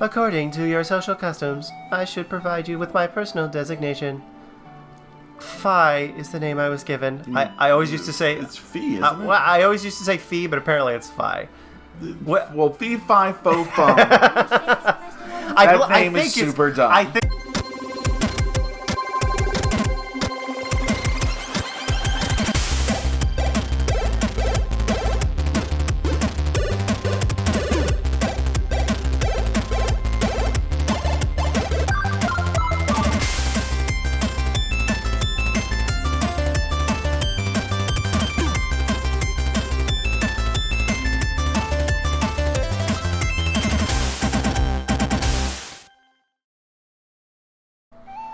According to your social customs, I should provide you with my personal designation. Phi is the name I was given. I always used to say... It's Fee, isn't it? Well, I always used to say Fee, but apparently it's Phi. Well, Fee, Fi, Fo, Fum. That name is super dumb. I think...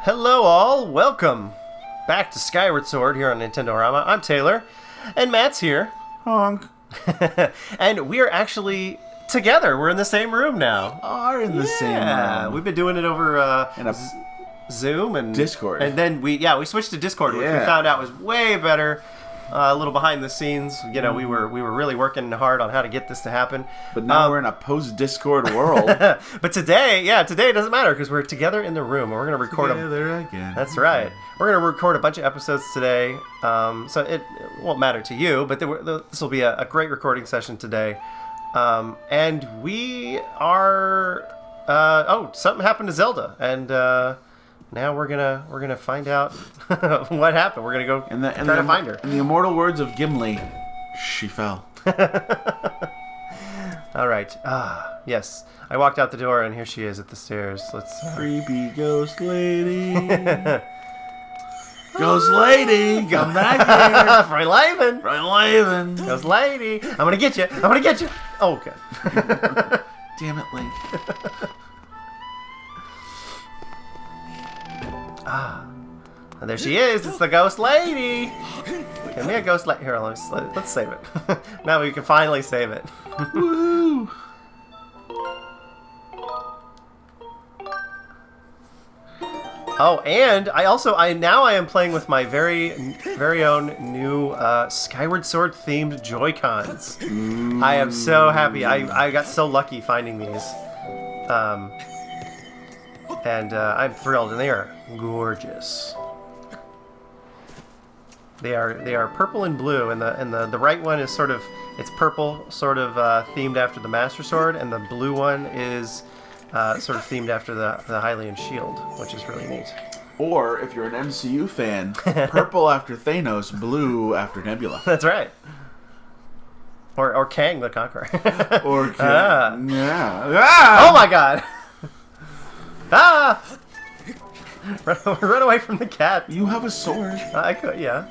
Hello all, welcome back to Skyward Sword here on Nintendo-O-RAMA. I'm Taylor, and Matt's here. Honk. And we are actually together. We're in the same room now. Are in the same room. We've been doing it over In a Zoom and Discord. And then we switched to Discord, which we found out was way better. A little behind the scenes, you know, we were really working hard on how to get this to happen. But now we're in a post-Discord world. But today it doesn't matter because we're together in the room and we're going to record together again. That's right. We're going to record a bunch of episodes today, so it won't matter to you, but this will be a great recording session today. And we are... something happened to Zelda, and... now we're gonna find out what happened. We're gonna go try to find her. In the immortal words of Gimli, she fell. All right. Yes. I walked out the door and here she is at the stairs. Let's. Creepy ghost lady. Ghost lady, come back here. Freylaven. Ghost lady. I'm gonna get you. Oh, okay. Damn it, Link. And there she is. It's the ghost lady. Give me a ghost lady. Here, let's save it. Now we can finally save it. Woo! Oh, and I am playing with my very own new Skyward Sword themed Joy-Cons. I am so happy. I got so lucky finding these. And I'm thrilled, and they are gorgeous. They are purple and blue, and the right one is it's purple, themed after the Master Sword, and the blue one is sort of themed after the Hylian Shield, which is really neat. Or if you're an MCU fan, purple after Thanos, blue after Nebula. That's right. Or Kang the Conqueror. Or Kang. Yeah. Oh my God. Ah! Run away from the cat. You have a sword. I could, yeah.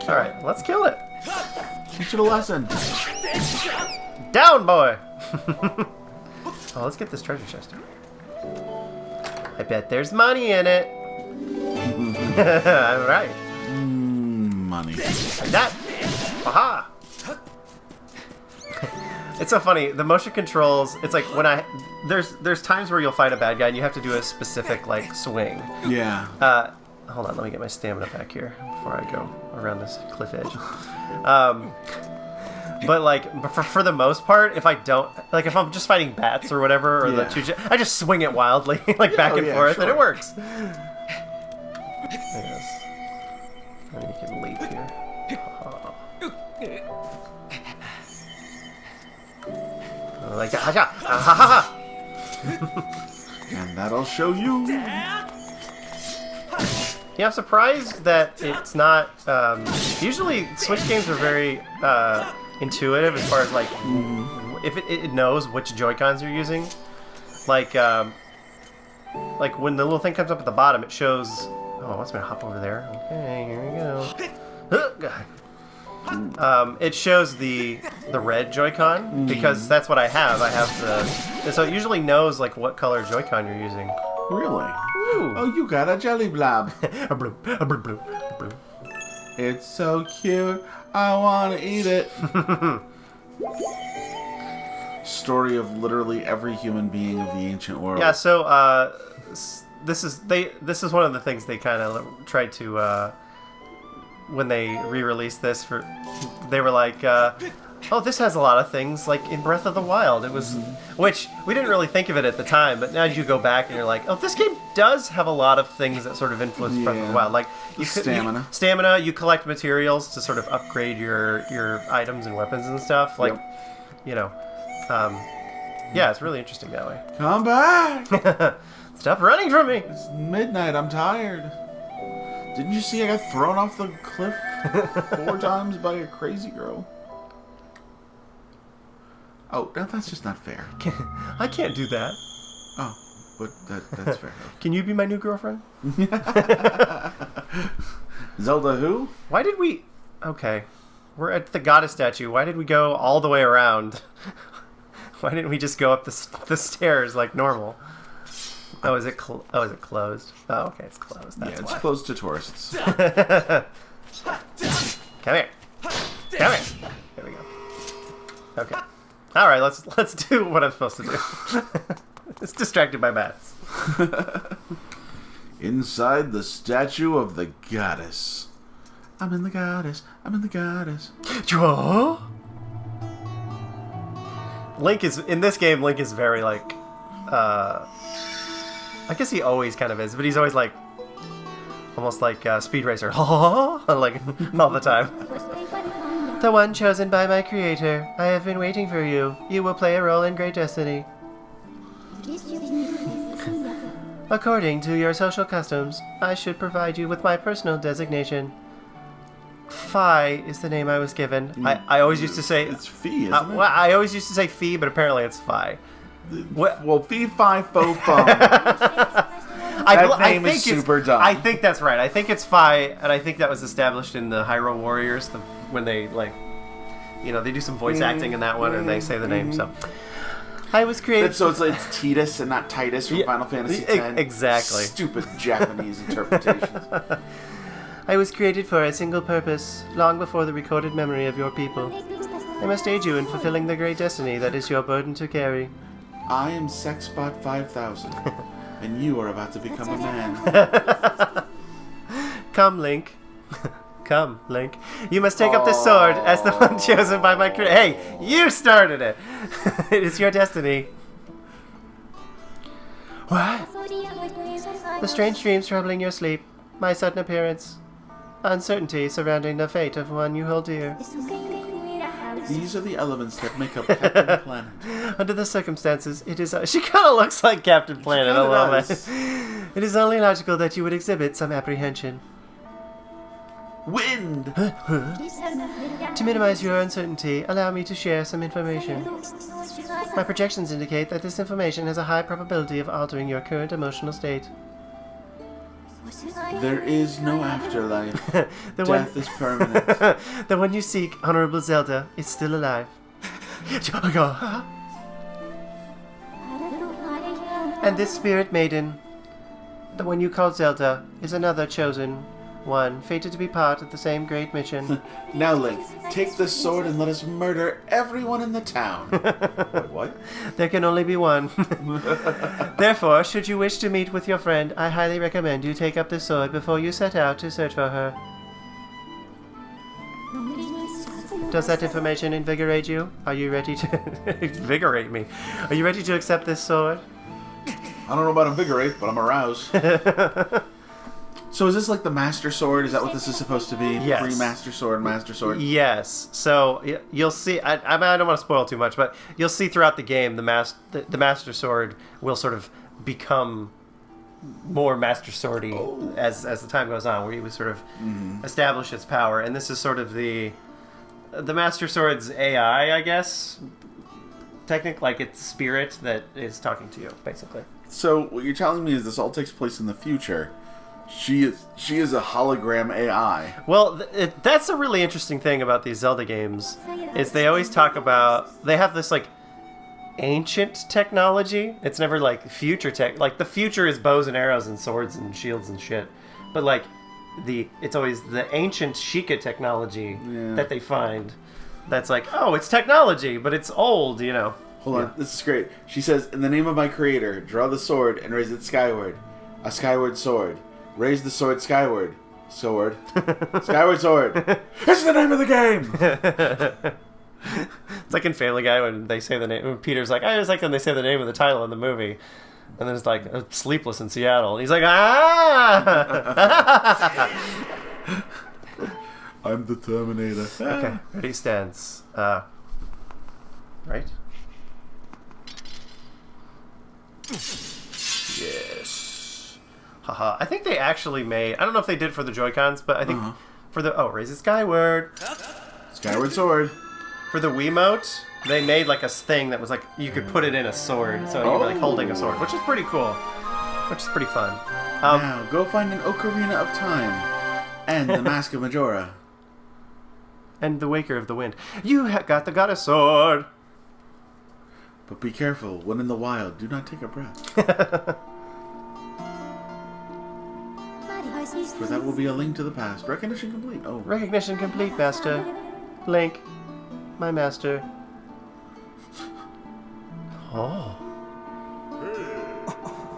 All right, let's kill it. Teach it a lesson. Down, boy. Oh, let's get this treasure chest. I bet there's money in it. All right. Money. Like that. Aha. It's so funny. The motion controls. It's like when there's times where you'll fight a bad guy and you have to do a specific swing. Yeah. Hold on. Let me get my stamina back here before I go around this cliff edge. But for the most part, if I'm just fighting bats or whatever, or the I just swing it wildly, back and forth, and it works. Yes. And you can leap here. Like that. And that'll show you. Yeah, I'm surprised that it's not. Usually, Switch games are very intuitive as far as if it knows which Joy-Cons you're using. Like when the little thing comes up at the bottom, it shows. Oh, I was gonna hop over there. Okay, here we go. It shows the red Joy-Con because that's what I have. So it usually knows what color Joy-Con you're using. Really? Ooh. Oh, you got a jelly blob. A bloop, a bloop, bloop, a bloop. It's so cute. I want to eat it. Story of literally every human being of the ancient world. Yeah. So this is one of the things they kind of tried to when they re-released this they were like, oh, this has a lot of things like in Breath of the Wild. It was, which we didn't really think of it at the time, but now you go back and you're like, oh, this game does have a lot of things that sort of influence Breath of the Wild. Like stamina. You collect materials to sort of upgrade your items and weapons and stuff. Like, you know, yeah, it's really interesting that way. Come back! Stop running from me! It's midnight. I'm tired. Didn't you see I got thrown off the cliff 4 times by a crazy girl? Oh, that's just not fair. I can't do that. Oh, but that's fair. Can you be my new girlfriend? Zelda who? Why did we... Okay. We're at the goddess statue. Why did we go all the way around? Why didn't we just go up the stairs like normal? Oh, is it closed? Oh, okay, it's closed. That's it's why. closed to tourists. Come here. Come here. There we go. Okay. All right, let's do what I'm supposed to do. It's distracted by bats. Inside the statue of the goddess. I'm in the goddess. I'm in the goddess. Link is in this game. Link is very like. I guess he always kind of is, but he's always like, almost like Speed Racer, like all the time. The one chosen by my creator. I have been waiting for you. You will play a role in great destiny. According to your social customs, I should provide you with my personal designation. Phi is the name I was given. I always used to say... It's Phi, isn't it? Well, I always used to say Phi, but apparently it's Phi. Well, Phi, Phi, Fo, Fum. That name is super dumb. I think that's right. I think it's Phi, and I think that was established in the Hyrule Warriors when they, like, you know, they do some voice acting in that one, and they say the name, so... I was created... So it's Titus and not Titus from Final Fantasy X? Exactly. Stupid Japanese interpretations. I was created for a single purpose, long before the recorded memory of your people. I must aid you in fulfilling the great destiny that is your burden to carry. I am Sexbot 5000, and you are about to become a man. Come, Link. Come, Link. You must take up this sword as the one chosen by my creator. Hey, you started it! It is your destiny. What? The strange dreams troubling your sleep, my sudden appearance, uncertainty surrounding the fate of one you hold dear. These are the elements that make up Captain Planet. Under the circumstances, it is... she kind of looks like Captain Planet a little bit. It is only logical that you would exhibit some apprehension. Wind! To minimize your uncertainty, allow me to share some information. My projections indicate that this information has a high probability of altering your current emotional state. There is no afterlife. Death is permanent. The one you seek, Honorable Zelda, is still alive. And this spirit maiden, the one you call Zelda, is another chosen one, fated to be part of the same great mission. Now, Link, take the sword and let us murder everyone in the town. Wait, what? There can only be one. Therefore, should you wish to meet with your friend, I highly recommend you take up this sword before you set out to search for her. Does that information invigorate you? Are you ready to... invigorate me. Are you ready to accept this sword? I don't know about invigorate, but I'm aroused. So is this like the Master Sword? Is that what this is supposed to be? Yes. Pre-Master Sword, Master Sword? Yes. So you'll see... I don't want to spoil too much, but you'll see throughout the game the Master Sword will sort of become more Master Swordy as the time goes on, where you would sort of establish its power. And this is sort of the Master Sword's AI, I guess. Technically, like its spirit that is talking to you, basically. So what you're telling me is this all takes place in the future. She is a hologram AI. Well, that's a really interesting thing about these Zelda games, is they always talk about, they have this like ancient technology. It's never like future tech. Like the future is bows and arrows and swords and shields and shit. But like it's always the ancient Sheikah technology that they find. That's like, oh, it's technology, but it's old, you know. Hold on, this is great. She says, in the name of my creator, draw the sword and raise it skyward. A skyward sword. Raise the sword skyward. Sword. Skyward sword. It's the name of the game! It's like in Family Guy when they say the name. When Peter's like, I always like when they say the name of the title in the movie. And then it's like, Sleepless in Seattle. And he's like, I'm the Terminator. Okay, ready, stance. Right? Yes. Haha. I think they actually made... I don't know if they did for the Joy-Cons, but I think for the... Oh, raise it Skyward. Skyward Sword. For the Wiimote, they made like a thing that was like... You could put it in a sword, so you were like holding a sword, which is pretty cool. Which is pretty fun. Now, go find an Ocarina of Time. And the Mask of Majora. And the Waker of the Wind. You got a sword! But be careful, when in the wild, do not take a breath. For that will be a link to the past. Recognition complete. Oh. Recognition complete, Master. Link. My master. Oh.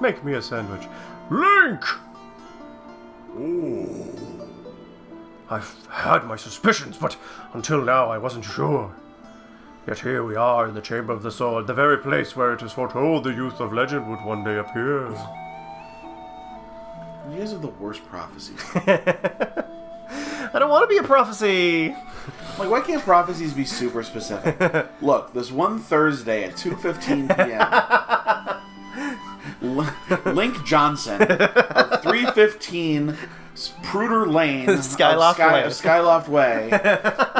Make me a sandwich. Link! Ooh. I've had my suspicions, but until now I wasn't sure. Yet here we are in the Chamber of the Sword, the very place where it was foretold the youth of legend would one day appear. You guys are the worst prophecies. I don't want to be a prophecy! Like, why can't prophecies be super specific? Look, this one Thursday at 2:15 p.m., Link Johnson of 315 Pruder Lane Skyloft Way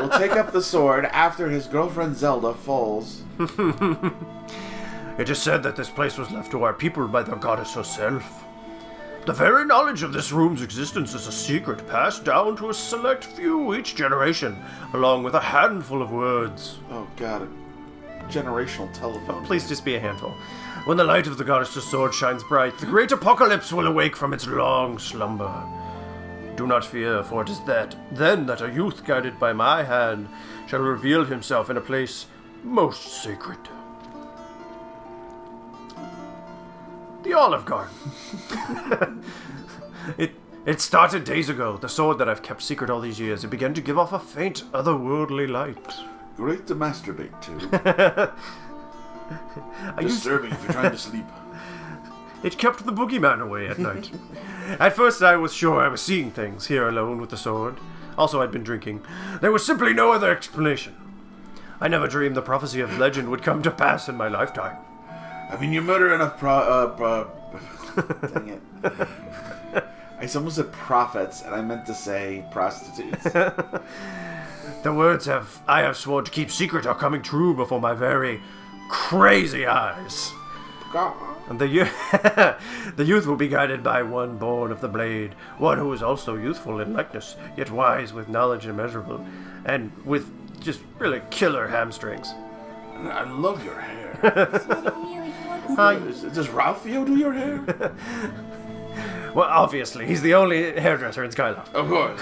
will take up the sword after his girlfriend Zelda falls. It is said that this place was left to our people by the goddess herself. The very knowledge of this room's existence is a secret passed down to a select few each generation, along with a handful of words. Oh god, a generational telephone. Please just be a handful. When the light of the goddess's sword shines bright, the great apocalypse will awake from its long slumber. Do not fear, for it is then that a youth guided by my hand shall reveal himself in a place most sacred. The Olive Garden. It started days ago. The sword that I've kept secret all these years. It began to give off a faint, otherworldly light. Great to masturbate to. Disturbing if you're trying to sleep. It kept the boogeyman away at night. At first I was sure I was seeing things, here alone with the sword. Also, I'd been drinking. There was simply no other explanation. I never dreamed the prophecy of legend would come to pass in my lifetime. I mean, you murder enough dang it. I almost said prophets, and I meant to say prostitutes. The words I have sworn to keep secret are coming true before my very crazy eyes. And the youth will be guided by one born of the blade, one who is also youthful in likeness, yet wise with knowledge immeasurable, and with just really killer hamstrings. I love your hair. Does Ralphio do your hair? Well, obviously, he's the only hairdresser in Skyloft. Of course.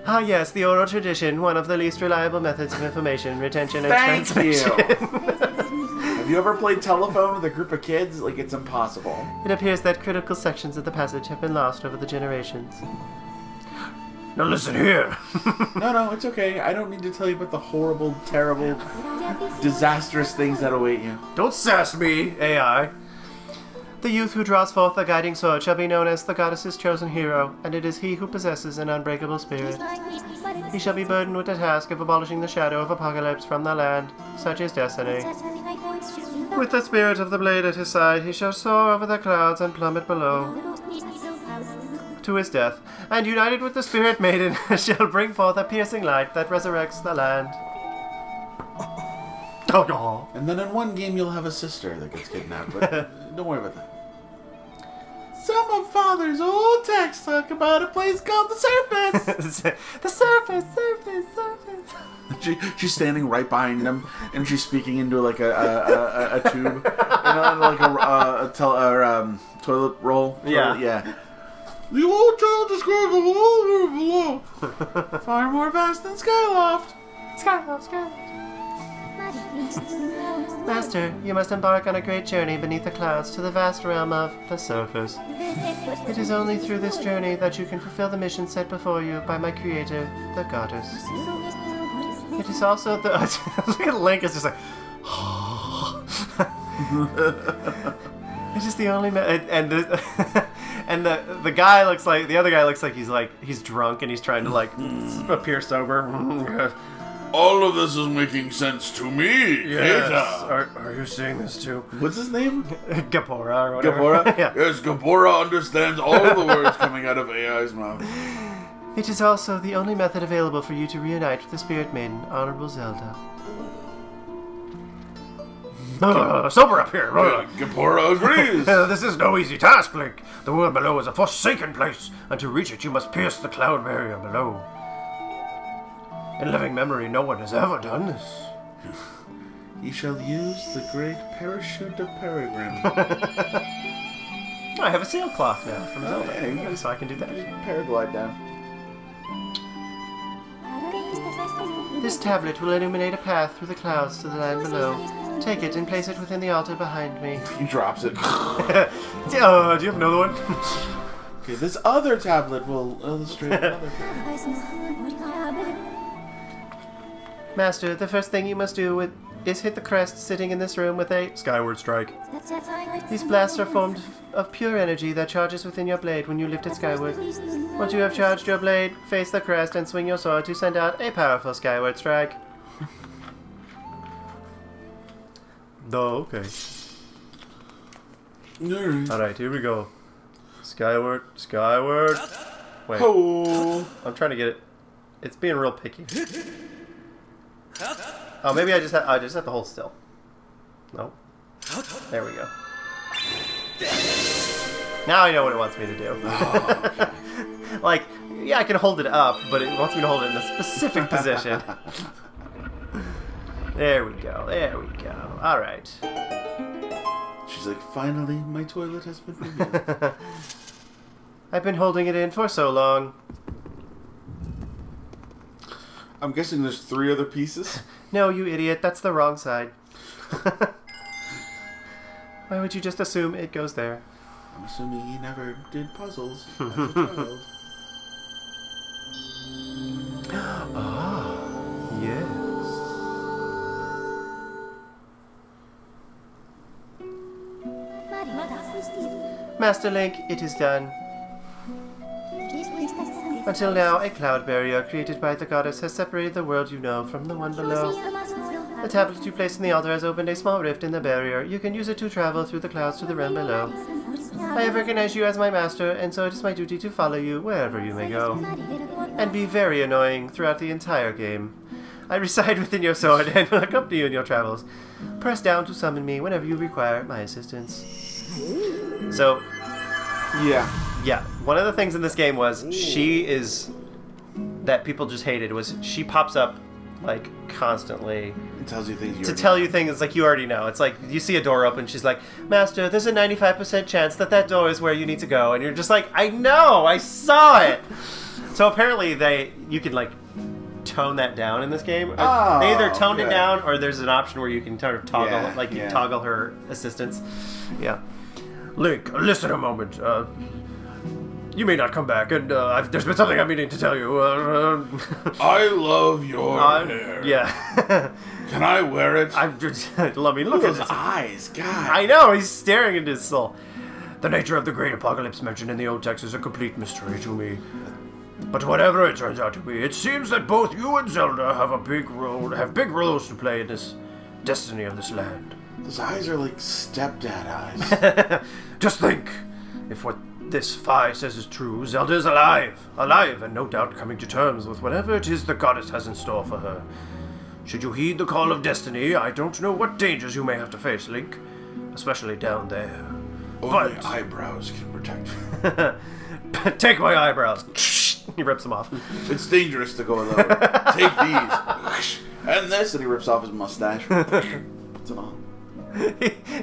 Ah, yes, the oral tradition, one of the least reliable methods of information retention and Thank transmission. Have you ever played telephone with a group of kids? Like, it's impossible. It appears that critical sections of the passage have been lost over the generations. Now listen here. No, it's okay. I don't need to tell you about the horrible, terrible, disastrous things that await you. Don't sass me, AI. The youth who draws forth the guiding sword shall be known as the goddess's chosen hero, and it is he who possesses an unbreakable spirit. He shall be burdened with the task of abolishing the shadow of apocalypse from the land, such is destiny. With the spirit of the blade at his side, he shall soar over the clouds and plummet below to his death, and united with the spirit maiden, shall bring forth a piercing light that resurrects the land. Oh, and then in one game you'll have a sister that gets kidnapped, but don't worry about that. Some of Father's old texts talk about a place called the Surface. The surface. She's standing right behind him, and she's speaking into like a tube, like a toilet roll. Yeah. The old child describes the world below. Far more vast than Skyloft. Skyloft. Master, you must embark on a great journey beneath the clouds to the vast realm of the Surface. It is only through this journey that you can fulfill the mission set before you by my creator, the goddess. It is also the... Look at Link, it's just like... It is the only... And the guy looks like... The other guy looks like he's drunk and he's trying to, like, appear sober. All of this is making sense to me. Yes. Are you seeing this too? What's his name? Gabora or whatever. Gabora? Yeah. Yes, Gabora understands all the words coming out of AI's mouth. It is also the only method available for you to reunite with the Spirit Maiden, Honorable Zelda. Sober up here! Gabora agrees. This is no easy task, Link. The world below is a forsaken place, and to reach it you must pierce the cloud barrier below. In living memory, no one has ever done this. You shall use the great parachute of Peregrine. I have a sailcloth now from Zelda, yeah, so I can do that. Paraglide down. This tablet will illuminate a path through the clouds to the land below. Take it and place it within the altar behind me. He drops it. Do you have another one? Okay, this other tablet will illustrate another path. Master, the first thing you must do is hit the crest sitting in this room with a Skyward strike. These blasts are formed of pure energy that charges within your blade when you lift it skyward. Once you have charged your blade, face the crest and swing your sword to send out a powerful Skyward strike. Okay. Alright, here we go. Skyward. Wait. Oh. I'm trying to get it. It's being real picky. Oh, maybe I just have to hold still. No. There we go. Now I know what it wants me to do. Oh, okay. Like, yeah, I can hold it up, but it wants me to hold it in a specific position. There we go. All right. She's like, finally, my toilet has been removed. I've been holding it in for so long. I'm guessing there's 3 other pieces. No, you idiot. That's the wrong side. Why would you just assume it goes there? I'm assuming he never did puzzles as a child. Yes. Master Link, it is done. Until now, a cloud barrier created by the goddess has separated the world you know from the one below. The tablet you placed in the altar has opened a small rift in the barrier. You can use it to travel through the clouds to the realm below. I have recognized you as my master, and so it is my duty to follow you wherever you may go. And be very annoying throughout the entire game. I reside within your sword and will accompany you in your travels. Press down to summon me whenever you require my assistance. So, yeah, one of the things in this game was that people just hated was she pops up like constantly. It tells you things to tell you things like you already know. It's like you see a door open, she's like, Master, there's a 95% chance that door is where you need to go, and you're just like, I know, I saw it. So apparently you can like tone that down in this game. Oh, they either toned it okay. down, or there's an option where you can sort of toggle, you toggle her assistance. Yeah. Link, listen a moment. You may not come back, and there's been something I'm meaning to tell you. I love your hair. Yeah. Can I wear it? I'm just let me look Look at at his those eyes, God. I know, he's staring into his soul. The nature of the great apocalypse mentioned in the old text is a complete mystery to me. But whatever it turns out to be, it seems that both you and Zelda have big roles to play in this destiny of this land. Those eyes are like stepdad eyes. Just think, if what this Phi says is true, Zelda is alive, and no doubt coming to terms with whatever it is the goddess has in store for her. Should you heed the call of destiny, I don't know what dangers you may have to face, Link, especially down there. Only eyebrows can protect you. Take my eyebrows. He rips them off. It's dangerous to go lower. Take these. And this, and he rips off his mustache. Puts it on.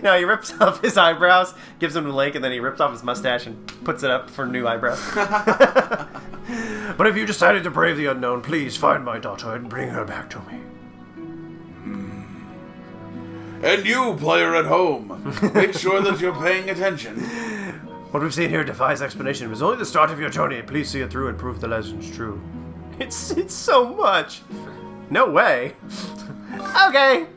No, he rips off his eyebrows, gives them to Link, and then he rips off his mustache and puts it up for new eyebrows. But if you decided to brave the unknown, please find my daughter and bring her back to me. And you, player at home, make sure that you're paying attention. What we've seen here defies explanation. It was only the start of your journey. Please see it through and prove the legend's true. It's so much. No way. Okay.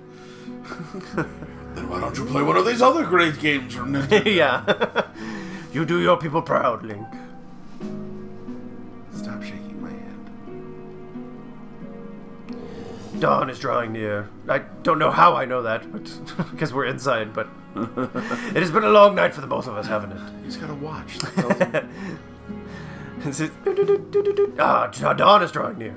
Then why don't you play one of these other great games from Nintendo? Yeah. You do your people proud, Link. Stop shaking my hand. Dawn is drawing near. I don't know how I know that, but because we're inside, but it has been a long night for the both of us, haven't it? You just gotta watch. That tells him. Dawn is drawing near.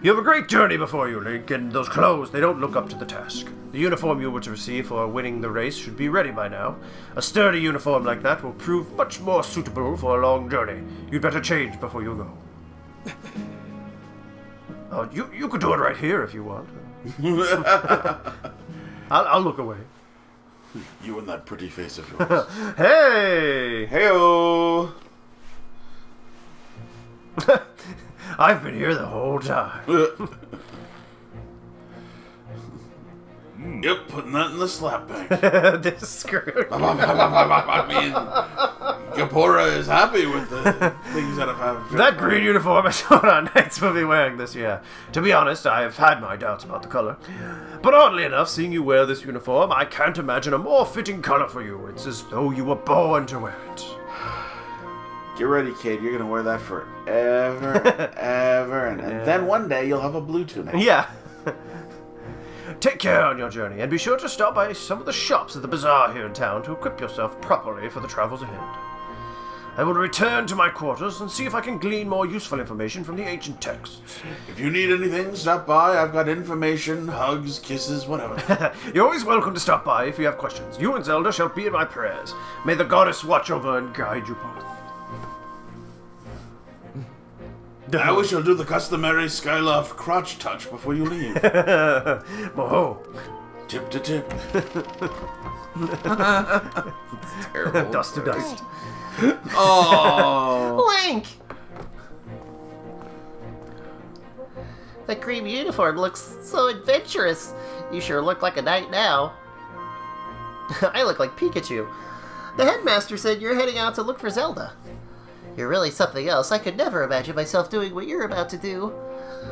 You have a great journey before you, Link, and those clothes, they don't look up to the task. The uniform you were to receive for winning the race should be ready by now. A sturdy uniform like that will prove much more suitable for a long journey. You'd better change before you go. You could do it right here if you want. I'll look away. You and that pretty face of yours. Hey! Heyo! I've been here the whole time. Yep, putting that in the slap bag. This is screwed. I mean, Kapora is happy with the things that have That green uniform is what our knights will be wearing this year. To be honest, I've had my doubts about the color. But oddly enough, seeing you wear this uniform, I can't imagine a more fitting color for you. It's as though you were born to wear it. Get ready, kid. You're gonna wear that forever, ever, and then one day you'll have a blue tunic. Yeah. Take care on your journey, and be sure to stop by some of the shops at the bazaar here in town to equip yourself properly for the travels ahead. I will return to my quarters and see if I can glean more useful information from the ancient texts. If you need anything, stop by. I've got information, hugs, kisses, whatever. You're always welcome to stop by if you have questions. You and Zelda shall be in my prayers. May the goddess watch over and guide you both. Now we shall do the customary Skyloft crotch touch before you leave. Whoa. Tip to tip. Terrible. Dust to dust. Oh. Link! That green uniform looks so adventurous. You sure look like a knight now. I look like Pikachu. The headmaster said you're heading out to look for Zelda. You're really something else. I could never imagine myself doing what you're about to do.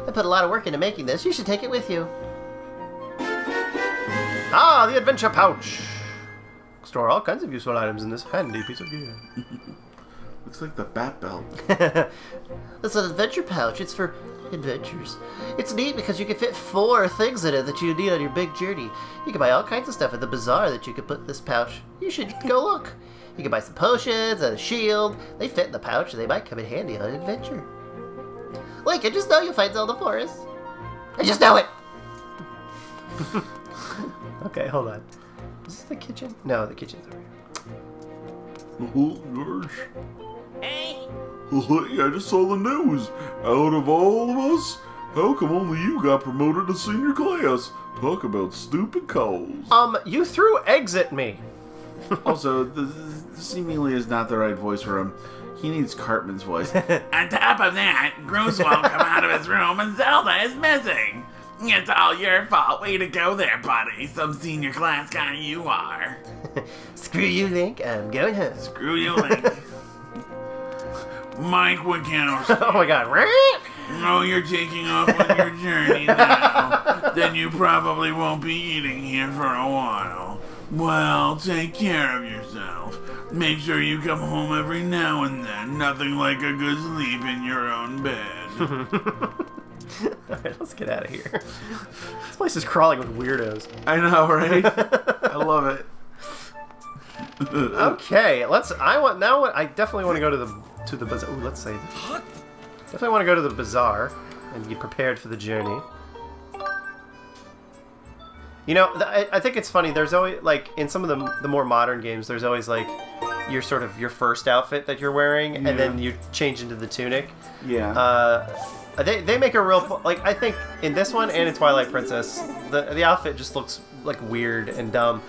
I put a lot of work into making this. You should take it with you. Ah, the adventure pouch. Store all kinds of useful items in this handy piece of gear. Looks like the bat belt. It's an adventure pouch. It's for adventures. It's neat because you can fit 4 things in it that you need on your big journey. You can buy all kinds of stuff at the bazaar that you could put in this pouch. You should go look. You can buy some potions and a shield. They fit in the pouch and they might come in handy on an adventure. Link, I just know you'll find Zelda Forest. I just know it! Okay, hold on. Is this the kitchen? No, the kitchen's over here. Oh, gosh. Hey! Oh, hey, I just saw the news. Out of all of us, how come only you got promoted to senior class? Talk about stupid calls. You threw eggs at me. Also, the seemingly is not the right voice for him. He needs Cartman's voice. On top of that, Groose won't come out of his room and Zelda is missing. It's all your fault. Way to go there, buddy. Some senior class guy you are. Screw you, Link. I'm going home. Screw you, Link. Mike Wachowski. Oh my god. Oh, you're taking off on your journey now. Then you probably won't be eating here for a while. Well, take care of yourself. Make sure you come home every now and then. Nothing like a good sleep in your own bed. Alright, let's get out of here. This place is crawling with weirdos. I know, right? I love it. Okay, I definitely want to go to the bazaar. Ooh, let's say definitely want to go to the bazaar and get prepared for the journey. You know, I think it's funny. There's always, like, in some of the more modern games, there's always, like, your first outfit that you're wearing, and then you change into the tunic. Yeah. They make a real, like, I think in this one and in Twilight Princess, the outfit just looks, like, weird and dumb.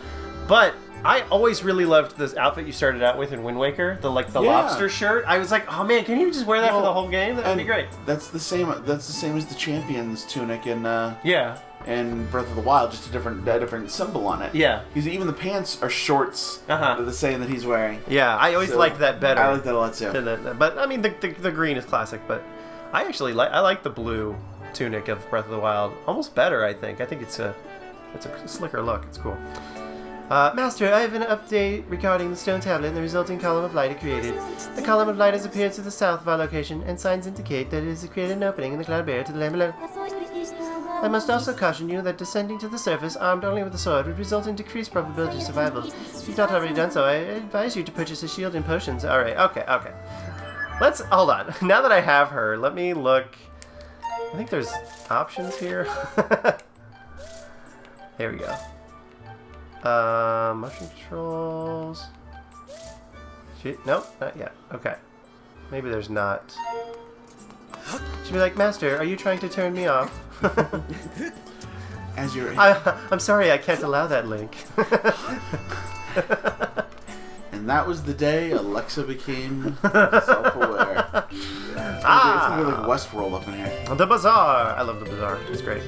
But I always really loved this outfit you started out with in Wind Waker, the lobster shirt. I was like, oh man, can you just wear that for the whole game? That'd be great. That's the same as the champion's tunic in Yeah. and Breath of the Wild, just a different symbol on it. Yeah. Because even the pants are shorts. The same that he's wearing. Yeah, I always liked that better. I like that a lot too. But I mean, the green is classic, but I actually I like the blue tunic of Breath of the Wild. Almost better, I think. I think it's a slicker look. It's cool. Master, I have an update regarding the stone tablet and the resulting column of light it created. The column of light has appeared to the south of our location, and signs indicate that it has created an opening in the cloud barrier to the land below. I must also caution you that descending to the surface, armed only with a sword, would result in decreased probability of survival. If you've not already done so, I advise you to purchase a shield and potions. Alright, okay. Let's, hold on. Now that I have her, let me look. I think there's options here. There we go. Motion controls. Nope, not yet. Okay. Maybe there's not. She'd be like, Master, are you trying to turn me off? As you're... I'm sorry, I can't allow that, Link. And that was the day Alexa became self-aware. It's gonna be like Westworld up in here. The Bazaar! I love the Bazaar. It's great.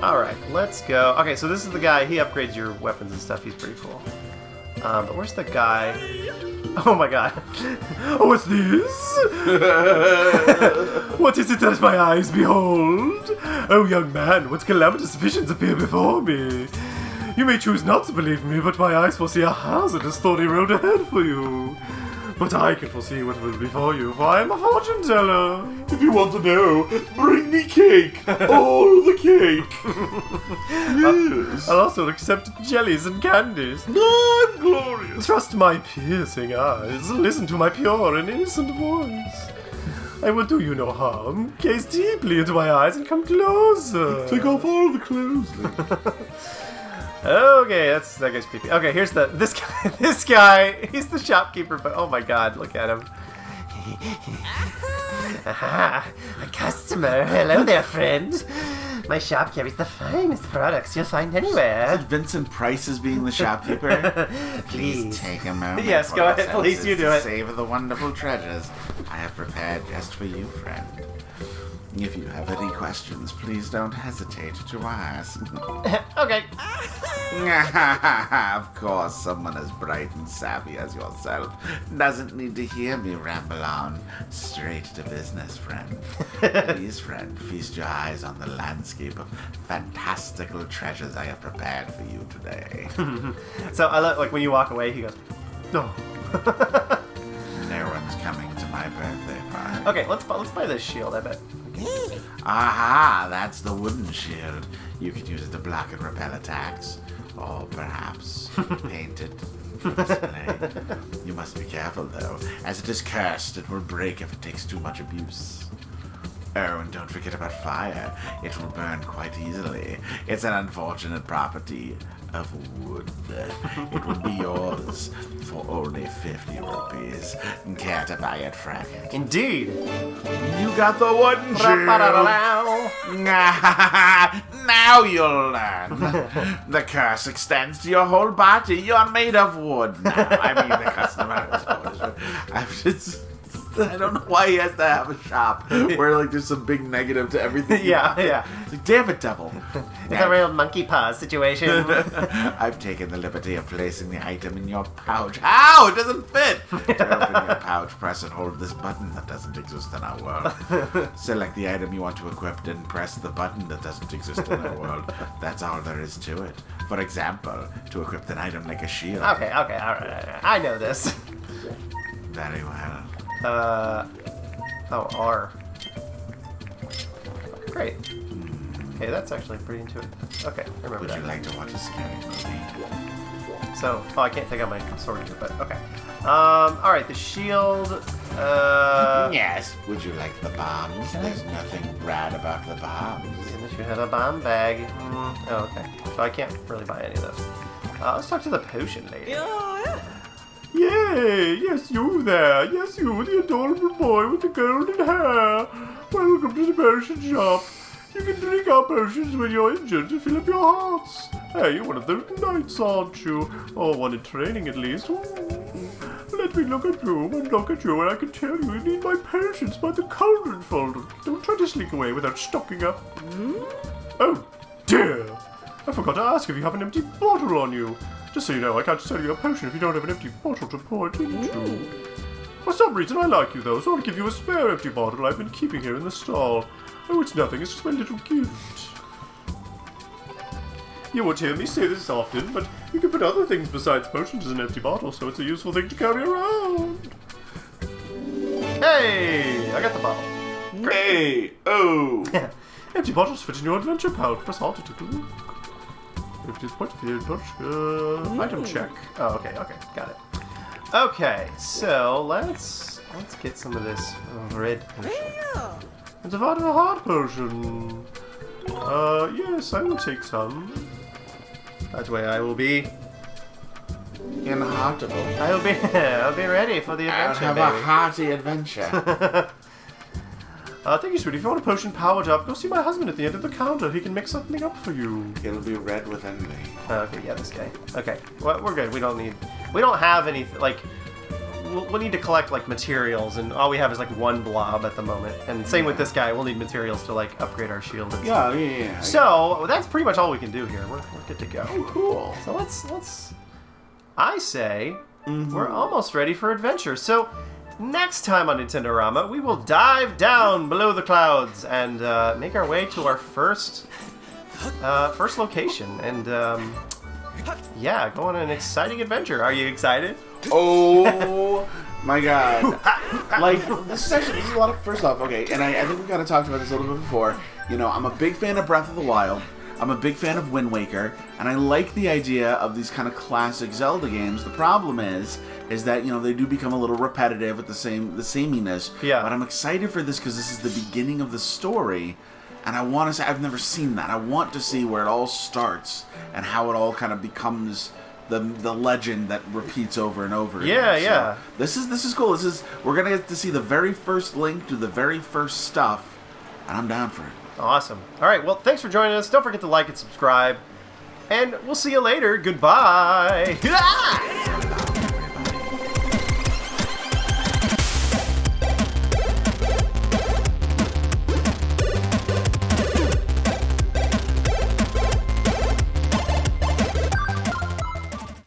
Alright, let's go. Okay, so this is the guy. He upgrades your weapons and stuff. He's pretty cool. But where's the guy? Oh my god. Oh, what's this? What is it that my eyes behold? Oh, young man, what calamitous visions appear before me? You may choose not to believe me, but my eyes foresee a hazardous, thorny road ahead for you. But I can foresee what will be for you, for I am a fortune teller. If you want to know, bring me cake. All the cake. Yes. I'll also accept jellies and candies. I'm glorious. Trust my piercing eyes. Listen to my pure and innocent voice. I will do you no harm. Gaze deeply into my eyes and come closer. Take off all the clothes. Okay, that guy's creepy. Okay, here's this guy. This guy, he's the shopkeeper, but oh my god, look at him. Aha, a customer. Hello there, friend. My shop carries the finest products you'll find anywhere. Is it Vincent Price as being the shopkeeper? Please take a moment. Yes, go ahead. Please, you do it. Savor the wonderful treasures I have prepared just for you, friend. If you have any questions, please don't hesitate to ask. Okay. Of course, someone as bright and savvy as yourself doesn't need to hear me ramble on. Straight to business, friend. Please, friend, feast your eyes on the landscape of fantastical treasures I have prepared for you today. So I like when you walk away, he goes, no. No one's coming to my birthday party. Okay, let's buy this shield, I bet. Aha, that's the wooden shield. You can use it to block and repel attacks. Or perhaps paint it for display. You must be careful, though. As it is cursed, it will break if it takes too much abuse. Oh, and don't forget about fire. It will burn quite easily. It's an unfortunate property of wood. It will be yours for only 50 rupees. Care to buy it, friend? Indeed. You got the wooden shield. Now you'll learn. The curse extends to your whole body. You're made of wood now. I mean, the customer. I don't know why he has to have a shop where like there's some big negative to everything. Yeah. It's like, damn it, devil. It's a real monkey paw situation. I've taken the liberty of placing the item in your pouch. Ow! It doesn't fit! To open your pouch, press and hold this button that doesn't exist in our world. Select the item you want to equip, then press the button that doesn't exist in our world. That's all there is to it. For example, to equip an item like a shield. Okay, alright. I know this. Very well. R. Great. Okay, that's actually pretty intuitive. Okay, I remember Would that. you like to watch a scary movie? So, I can't take out my sword here, but okay. Alright, the shield, Yes. Would you like the bombs? There's nothing rad about the bombs. Unless you have a bomb bag. Oh, okay. So I can't really buy any of those. Let's talk to the potion lady. Yay! Yes, you there. Yes, you, the adorable boy with the golden hair. Welcome to the potion shop. You can drink our potions when you're injured to fill up your hearts. Hey, you're one of those knights, aren't you? Or one in training, at least. Ooh. Let me look at you and look at you, and I can tell you need my potions by the cauldron folder. Don't try to sneak away without stocking up. Oh, dear. I forgot to ask if you have an empty bottle on you. Just so you know, I can't sell you a potion if you don't have an empty bottle to pour it into. For some reason I like you though, so I'll give you a spare empty bottle I've been keeping here in the stall. Oh, it's nothing, it's just my little gift. You won't hear me say this often, but you can put other things besides potions in an empty bottle, so it's a useful thing to carry around. Hey! I got the bottle. Hey! Oh! Empty bottles fit in your adventure pouch. Press Alt to take a look. 50th point field pouch. Item check. Oh, okay, got it. Okay, so let's get some of this red potion. It's a part of a heart potion. Yes, I will take some. That way I will be Inhospitable. I'll be ready for the I'll adventure, have baby. a hearty adventure. Thank you, sweetie. If you want a potion powered up, go see my husband at the end of the counter. He can mix something up for you. It'll be red with envy. Okay, yeah, this guy. Okay, well, we're good. We don't have any, like, we'll need to collect, like, materials, and all we have is, like, one blob at the moment. And same with this guy, we'll need materials to, like, upgrade our shield and stuff. Yeah. So, that's pretty much all we can do here. We're good to go. Oh, cool. So let's I say, we're almost ready for adventure. So, next time on Nintendo-O-Rama, we will dive down below the clouds and make our way to our first location. And, yeah, go on an exciting adventure. Are you excited? Oh my god. Like, this is a lot of, first off, okay, and I think we kind of talked about this a little bit before. You know, I'm a big fan of Breath of the Wild. I'm a big fan of Wind Waker, and I like the idea of these kind of classic Zelda games. The problem is that, you know, they do become a little repetitive with the sameness. Yeah. But I'm excited for this because this is the beginning of the story, and I want to say, I've never seen that. I want to see where it all starts and how it all kind of becomes the legend that repeats over and over again. Yeah. So this is cool. We're gonna get to see the very first Link do the very first stuff, and I'm down for it. Awesome. All right, well, thanks for joining us. Don't forget to like and subscribe. And we'll see you later. Goodbye.